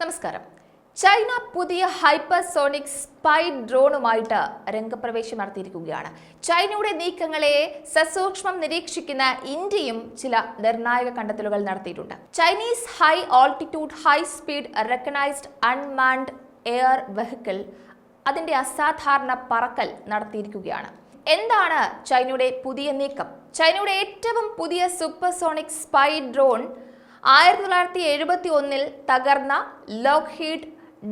നമസ്കാരം. ചൈന പുതിയ hypersonic spy ഡ്രോണുമായിട്ട് രംഗപ്രവേശം നടത്തിയിരിക്കുകയാണ്. ചൈനയുടെ നീക്കങ്ങളെ സസൂക്ഷ്മം നിരീക്ഷിക്കുന്ന ഇന്ത്യയും ചില നിർണായക കണ്ടെത്തലുകൾ നടത്തിയിട്ടുണ്ട്. Chinese high altitude high speed recognised unmanned air vehicle അതിന്റെ അസാധാരണ പറക്കൽ നടത്തിയിരിക്കുകയാണ്. എന്താണ് ചൈനയുടെ പുതിയ നീക്കം? ചൈനയുടെ ഏറ്റവും പുതിയ സൂപ്പർസോണിക് സ്പൈ ഡ്രോൺ 1971 തകർന്ന ലോക്ഹീഡ്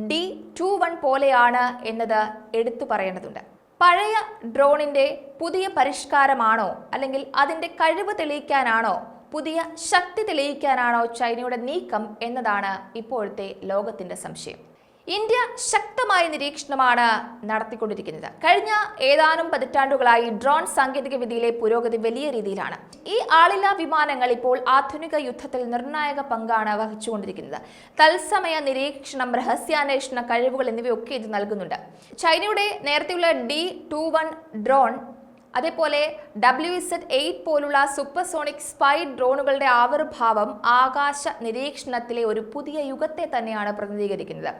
D-21 പോലെയാണ് എന്നത് എടുത്തു പറയേണ്ടതുണ്ട്. പഴയ ഡ്രോണിന്റെ പുതിയ പരിഷ്കാരമാണോ, അല്ലെങ്കിൽ അതിന്റെ കഴിവ് തെളിയിക്കാനാണോ, പുതിയ ശക്തി തെളിയിക്കാനാണോ ചൈനയുടെ നീക്കം എന്നതാണ് ഇപ്പോഴത്തെ ലോകത്തിന്റെ സംശയം. ഇന്ത്യ ശക്തമായ നിരീക്ഷണമാണ് നടത്തിക്കൊണ്ടിരിക്കുന്നത്. കഴിഞ്ഞ ഏതാനും പതിറ്റാണ്ടുകളായി ഡ്രോൺ സാങ്കേതിക വിദ്യയിലെ പുരോഗതി വലിയ രീതിയിലാണ്. ഈ ആളില്ലാ വിമാനങ്ങൾ ഇപ്പോൾ ആധുനിക യുദ്ധത്തിൽ നിർണായക പങ്കാണ് വഹിച്ചുകൊണ്ടിരിക്കുന്നത്. തത്സമയ നിരീക്ഷണം, രഹസ്യാന്വേഷണ കഴിവുകൾ എന്നിവയൊക്കെ ഇത് നൽകുന്നുണ്ട്. ചൈനയുടെ നേരത്തെയുള്ള D-21 ഡ്രോൺ, അതേപോലെ WZ-8 പോലുള്ള സൂപ്പർസോണിക് സ്പൈ ഡ്രോണുകളുടെ ആവിർഭാവം ആകാശ നിരീക്ഷണത്തിലെ ഒരു പുതിയ യുഗത്തെ തന്നെയാണ് പ്രതിനിധീകരിക്കുന്നത്.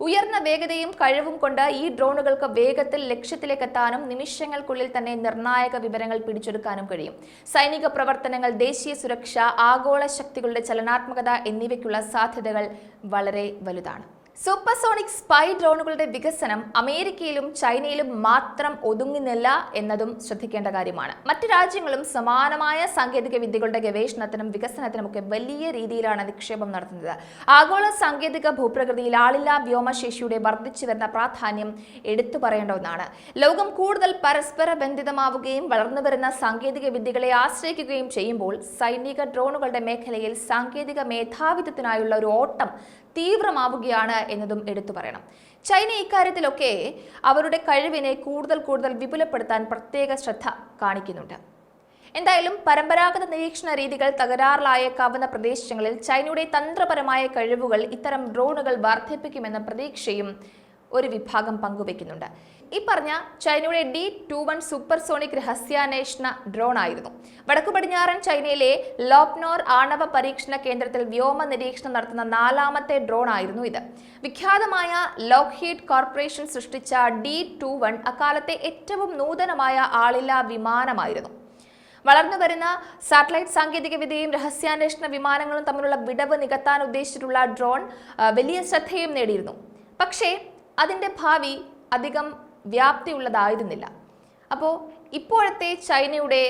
ഉയർന്ന വേഗതയും കഴിവും കൊണ്ട് ഈ ഡ്രോണുകൾക്ക് വേഗത്തിൽ ലക്ഷ്യത്തിലേക്ക് എത്താനും നിമിഷങ്ങൾക്കുള്ളിൽ തന്നെ നിർണായക വിവരങ്ങൾ പിടിച്ചെടുക്കാനും കഴിയും. സൈനിക പ്രവർത്തനങ്ങൾ, ദേശീയ സുരക്ഷ, ആഗോള ശക്തികളുടെ ചലനാത്മകത എന്നിവയ്ക്കുള്ള സാധ്യതകൾ വളരെ വലുതാണ്. സൂപ്പർസോണിക് സ്പൈ ഡ്രോണുകളുടെ വികസനം അമേരിക്കയിലും ചൈനയിലും മാത്രം ഒതുങ്ങുന്നില്ല എന്നതും ശ്രദ്ധിക്കേണ്ട കാര്യമാണ്. മറ്റ് രാജ്യങ്ങളും സമാനമായ സാങ്കേതിക വിദ്യകളുടെ ഗവേഷണത്തിനും വികസനത്തിനുമൊക്കെ വലിയ രീതിയിലാണ് നിക്ഷേപം നടത്തുന്നത്. ആഗോള സാങ്കേതിക ഭൂപ്രകൃതിയിൽ ആളില്ലാ വ്യോമശേഷിയുടെ വർദ്ധിച്ചു വരുന്ന പ്രാധാന്യം എടുത്തു പറയേണ്ട ഒന്നാണ്. ലോകം കൂടുതൽ പരസ്പര ബന്ധിതമാവുകയും വളർന്നുവരുന്ന സാങ്കേതിക വിദ്യകളെ ആശ്രയിക്കുകയും ചെയ്യുമ്പോൾ സൈനിക ഡ്രോണുകളുടെ മേഖലയിൽ സാങ്കേതിക മേധാവിത്വത്തിനായുള്ള ഒരു ഓട്ടം തീവ്രമാവുകയാണ് എന്നതും എടുത്തു പറയണം. ചൈന ഇക്കാര്യത്തിലൊക്കെ അവരുടെ കഴിവിനെ കൂടുതൽ വിപുലപ്പെടുത്താൻ പ്രത്യേക ശ്രദ്ധ കാണിക്കുന്നുണ്ട്. എന്തായാലും പരമ്പരാഗത നിരീക്ഷണ രീതികൾ തകരാറിലായേക്കാവുന്ന പ്രദേശങ്ങളിൽ ചൈനയുടെ തന്ത്രപരമായ കഴിവുകൾ ഇത്തരം ഡ്രോണുകൾ വർദ്ധിപ്പിക്കുമെന്ന പ്രതീക്ഷയും ഒരു വിഭാഗം പങ്കുവെക്കുന്നുണ്ട്. ഈ പറഞ്ഞ ചൈനയുടെ D-21 സൂപ്പർസോണിക് രഹസ്യാന്വേഷണ ഡ്രോൺ ആയിരുന്നു. വടക്കു പടിഞ്ഞാറൻ ചൈനയിലെ ലോപ്നോർ ആണവ പരീക്ഷണ കേന്ദ്രത്തിൽ വ്യോമ നിരീക്ഷണം നടത്തുന്ന 4ാമത്തെ ഡ്രോൺ ആയിരുന്നു ഇത്. വിഖ്യാതമായ ലോക്ഹീഡ് കോർപ്പറേഷൻ സൃഷ്ടിച്ച D-21 അക്കാലത്തെ ഏറ്റവും നൂതനമായ ആളില്ലാ വിമാനമായിരുന്നു. വളർന്നുവരുന്ന സാറ്റലൈറ്റ് സാങ്കേതിക വിദ്യയും രഹസ്യാന്വേഷണ വിമാനങ്ങളും തമ്മിലുള്ള വിടവ് നികത്താൻ ഉദ്ദേശിച്ചിട്ടുള്ള ഡ്രോൺ വലിയ ശ്രദ്ധയും നേടിയിരുന്നു. പക്ഷേ അതിൻ്റെ ഭാവി അധികം വ്യാപ്തിയുള്ളതായിരുന്നില്ല. അപ്പോൾ ഇപ്പോഴത്തെ ചൈനയുടെ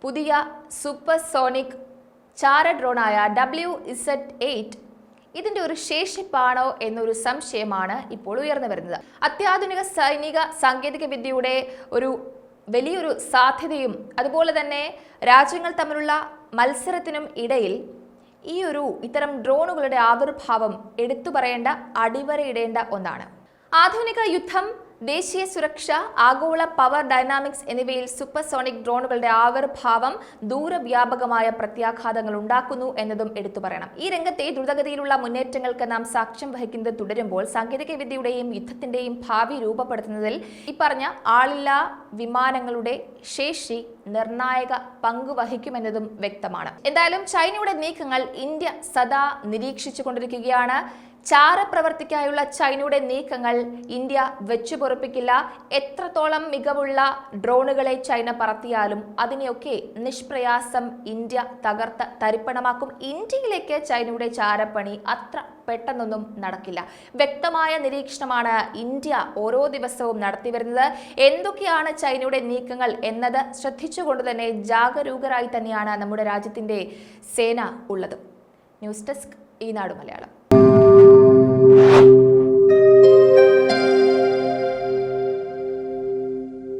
പുതിയ സൂപ്പർസോണിക് ചാര ഡ്രോണായ WZ-8 ഇതിൻ്റെ ഒരു ശേഷിപ്പാണോ എന്നൊരു സംശയമാണ് ഇപ്പോൾ ഉയർന്നു വരുന്നത്. അത്യാധുനിക സൈനിക സാങ്കേതിക വിദ്യയുടെ ഒരു വലിയൊരു സാധ്യതയും അതുപോലെ തന്നെ രാജ്യങ്ങൾ തമ്മിലുള്ള മത്സരത്തിനും ഇടയിൽ ഇത്തരം ഡ്രോണുകളുടെ ആവിർഭാവം എടുത്തു പറയേണ്ട, അടിവരയിടേണ്ട ഒന്നാണ്. ആധുനിക യുദ്ധം, ദേശീയ സുരക്ഷ, ആഗോള പവർ ഡൈനാമിക്സ് എന്നിവയിൽ സൂപ്പർസോണിക് ഡ്രോണുകളുടെ ആവിർഭാവം ദൂരവ്യാപകമായ പ്രത്യാഘാതങ്ങൾ ഉണ്ടാക്കുന്നു എന്നതും എടുത്തു പറയണം. ഈ രംഗത്തെ ദ്രുതഗതിയിലുള്ള മുന്നേറ്റങ്ങൾക്ക് നാം സാക്ഷ്യം വഹിക്കുന്നത് തുടരുമ്പോൾ സാങ്കേതിക വിദ്യയുടെയും യുദ്ധത്തിന്റെയും ഭാവി രൂപപ്പെടുത്തുന്നതിൽ ഈ പറഞ്ഞ ആളില്ലാ വിമാനങ്ങളുടെ ശേഷി നിർണായക പങ്ക് വഹിക്കുമെന്നതും വ്യക്തമാണ്. എന്തായാലും ചൈനയുടെ നീക്കങ്ങൾ ഇന്ത്യ സദാ നിരീക്ഷിച്ചു കൊണ്ടിരിക്കുകയാണ്. ചാരപ്രവർത്തിക്കായുള്ള ചൈനയുടെ നീക്കങ്ങൾ ഇന്ത്യ വെച്ചുപൊറുപ്പിക്കില്ല. എത്രത്തോളം മികവുള്ള ഡ്രോണുകളെ ചൈന പറത്തിയാലും അതിനെയൊക്കെ നിഷ്പ്രയാസം ഇന്ത്യ തകർത്ത് തരിപ്പണമാക്കും. ഇന്ത്യയിലേക്ക് ചൈനയുടെ ചാരപ്പണി അത്ര പെട്ടെന്നൊന്നും നടക്കില്ല. വ്യക്തമായ നിരീക്ഷണമാണ് ഇന്ത്യ ഓരോ ദിവസവും നടത്തി വരുന്നത്. എന്തൊക്കെയാണ് ചൈനയുടെ നീക്കങ്ങൾ എന്നത് ശ്രദ്ധിച്ചുകൊണ്ട് തന്നെ ജാഗരൂകരായി തന്നെയാണ് നമ്മുടെ രാജ്യത്തിൻ്റെ സേന ഉള്ളത്. ന്യൂസ് ഡെസ്ക് ഈനാട് മലയാളം.